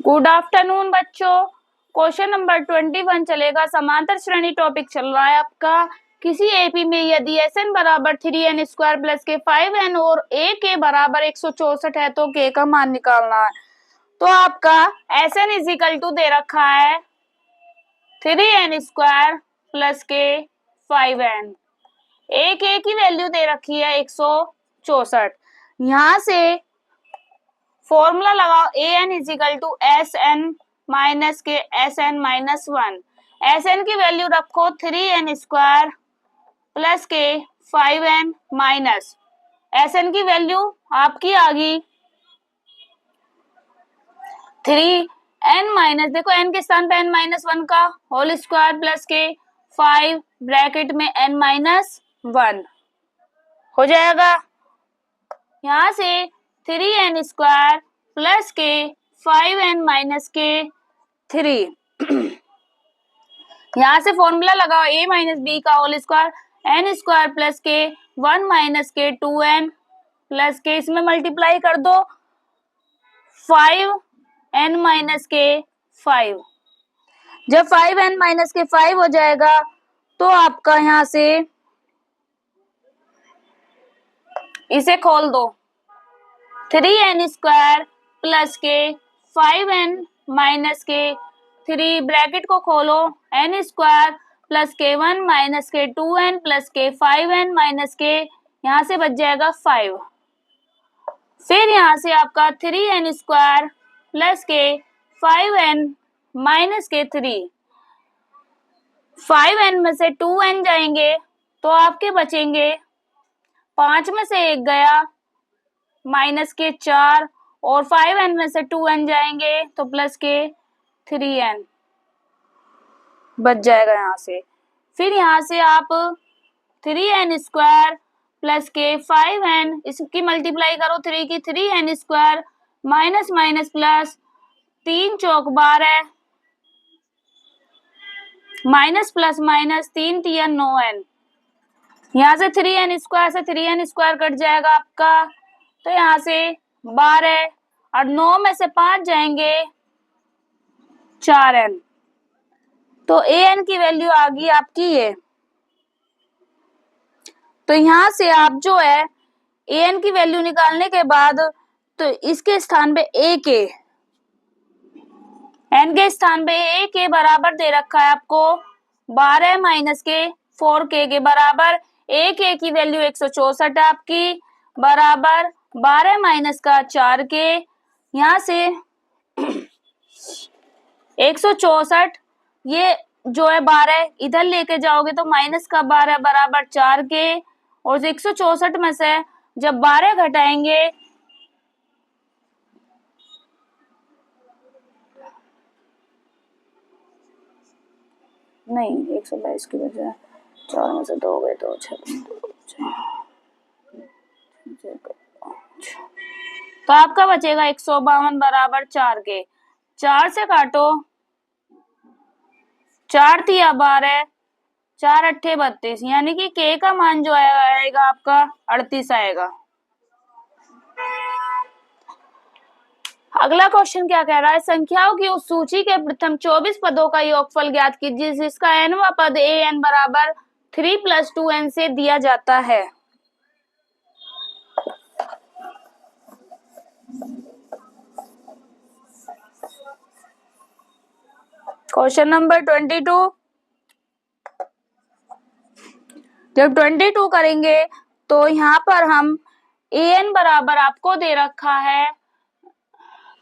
Good afternoon बच्चों। Question number 21 चलेगा। समांतर श्रेणी टॉपिक चल रहा है आपका। किसी एपी में यदि Sn बराबर 3n स्क्वायर प्लस के 5n और a के बराबर 164 है तो k का मान निकालना है। तो आपका Sn इज इक्वल टू दे रखा है 3n स्क्वायर प्लस के 5n, a k की वैल्यू दे रखी है 164। यहां से फॉर्मूला लगाओ an is equal to S N minus के S N minus 1। S N की वैल्यू रखो 3n स्क्वायर प्लस के 5n माइनस एस एन की वैल्यू आपकी आ गई 3n माइनस, देखो n के स्थान पे n माइनस 1 का होल स्क्वायर प्लस के 5 ब्रैकेट में n माइनस 1 हो जाएगा। यहां से 3n स्क्वायर प्लस के 5n माइनस के 3 यहां से फॉर्मूला लगाओ a माइनस बी का whole square n square plus के 1 माइनस के 2n प्लस के, इसमें मल्टीप्लाई कर दो 5n माइनस के 5। जब 5n माइनस के 5 हो जाएगा तो आपका यहां से इसे खोल दो 3n स्क्वायर प्लस के 5n माइनस के 3 ब्रैकेट को खोलो n स्क्वायर प्लस के 1 माइनस के 2n प्लस के 5n माइनस के, यहां से बच जाएगा 5। फिर यहां से आपका 3n स्क्वायर प्लस के 5n माइनस के 3, 5n में से 2n जाएंगे तो आपके बचेंगे 5 में से 1 गया माइनस के 4 और 5n में से 2n जाएंगे तो प्लस के 3n बच जाएगा यहां से। फिर यहां से आप 3n स्क्वायर प्लस के 5n, इसकी मल्टीप्लाई करो 3 की 3n square minus minus plus 3 चौक 12 माइनस प्लस माइनस 3 3 9n, यहां से 3n स्क्वायर से 3n स्क्वायर कट जाएगा आपका, तो यहां से 12 और 9 में से 5 जाएंगे 4n, तो an की वैल्यू आ गई आपकी ये। तो यहां से आप जो है an की वैल्यू निकालने के बाद तो इसके स्थान पे a के n के स्थान पे a के बराबर दे रखा है आपको 12 माइनस के 4k के बराबर a के की वैल्यू 164 है आपकी, बराबर 12 माइनस का 4k, यहां से 164 ये जो है 12 इधर लेके जाओगे तो माइनस का 12 बराबर 4k, और 164 में से जब 12 घटाएंगे नहीं 122 की वजह 4 में से 2 गए तो 6, तो आपका बचेगा 152 बराबर 4k। 4 से काटो 4 तिया 12 4 अट्ठे 32, यानी कि k का मान जो आएगा आपका 38 आएगा। अगला क्वेश्चन क्या कह रहा है, संख्याओं की उस सूची के प्रथम 24 पदों का योगफल ज्ञात कीजिए जिसका nवां पद an बराबर 3 + 2n से दिया जाता है। Question number 22। जब 22 करेंगे तो यहाँ पर हम an बराबर आपको दे रखा है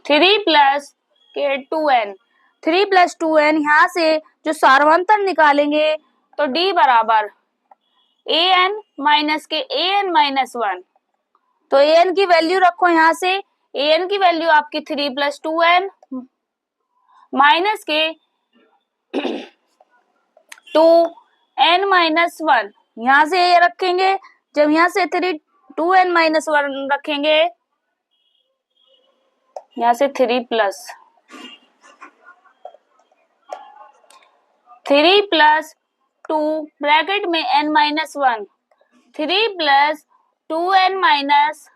3 + के 2n, 3 + 2n, यहाँ से जो सार्वंतर निकालेंगे तो d बराबर an माइनस के an माइनस 1, तो an की वैल्यू रखो, यहाँ से an की वैल्यू आपकी 3 + 2n माइनस के 2n माइनस 1, यहाँ से ये रखेंगे, जब यहाँ से 2n माइनस 1 रखेंगे, यहाँ से 3 + 2 ब्रैकेट में n minus 1, 3 + 2n minus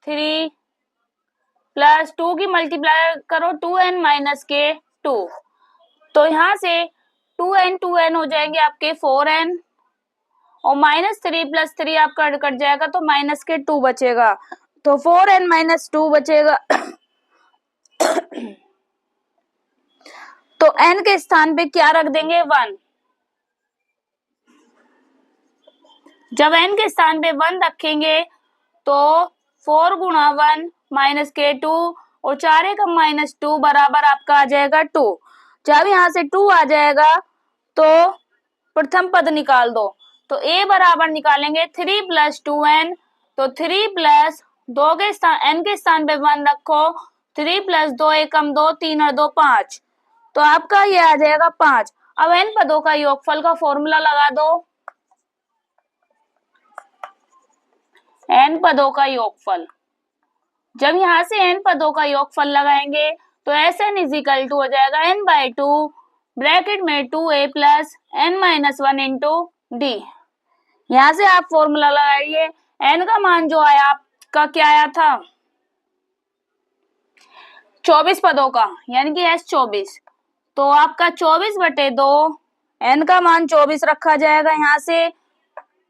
3 plus 2 की मल्टीप्लाई करो 2n माइनस के 2, तो यहाँ से 2n हो जाएंगे आपके 4n, और -3 + 3 आपका कट जाएगा तो माइनस के 2 बचेगा, तो 4n - 2 बचेगा। तो n के स्थान पे क्या रख देंगे 1, जब n के स्थान पे 1 रखेंगे तो 4 गुणा 1 माइनस के 2 और 4 एकम -2 बराबर आपका आ जाएगा 2। जब यहाँ से 2 आ जाएगा तो प्रथम पद निकाल दो, तो a बराबर निकालेंगे 3 + 2n, तो 3 प्लस 2 के स्थान n के स्थान पे 1 रखो, 3 + 2 एकम 2, 3 और 2 5, तो आपका ये आ जाएगा 5। अब n पदों का योगफल का फॉर्मूला लगा दो, n पदों का योगफल, जब यहाँ से n पदों का योगफल लगाएंगे तो Sn = हो जाएगा n/2 ब्रैकेट में 2a + n - 1 इंटू d। यहाँ से आप फॉर्मूला लगाइए, n का मान जो आया आपका क्या आया था 24 पदों का, यानी कि S24, तो आपका 24/2 n का मान 24 रखा जाएगा। यहाँ से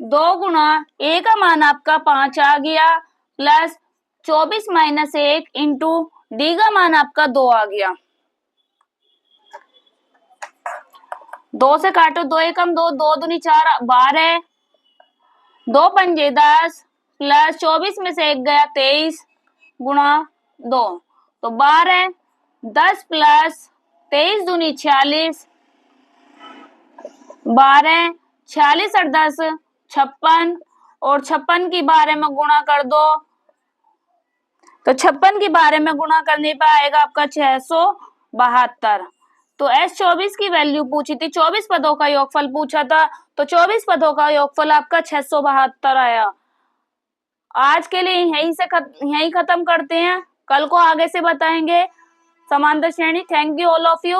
2 गुणा a का मान आपका 5 आ गया, प्लस 24 - 1 इंटू d का मान आपका 2 आ गया। 2 से काटो, 2 एकम 2, 2 दूनी 4, 12, 2 पंजे 10, प्लस 24 में से 1 गया 23 गुणा 2, तो 12, 10 प्लस 23 दूनी 46, 12, 46 और 10 56, और 56 की 12 में गुणा कर दो, तो 56 की 12 में गुणा करने पर आएगा आपका 672। तो S24 की वैल्यू पूछी थी, 24 पदों का योगफल पूछा था, तो 24 पदों का योगफल आपका 672 आया। आज के लिए यहीं खत्म करते हैं, कल को आगे से बताएंगे समांतर श्रेणी। Thank you all of you.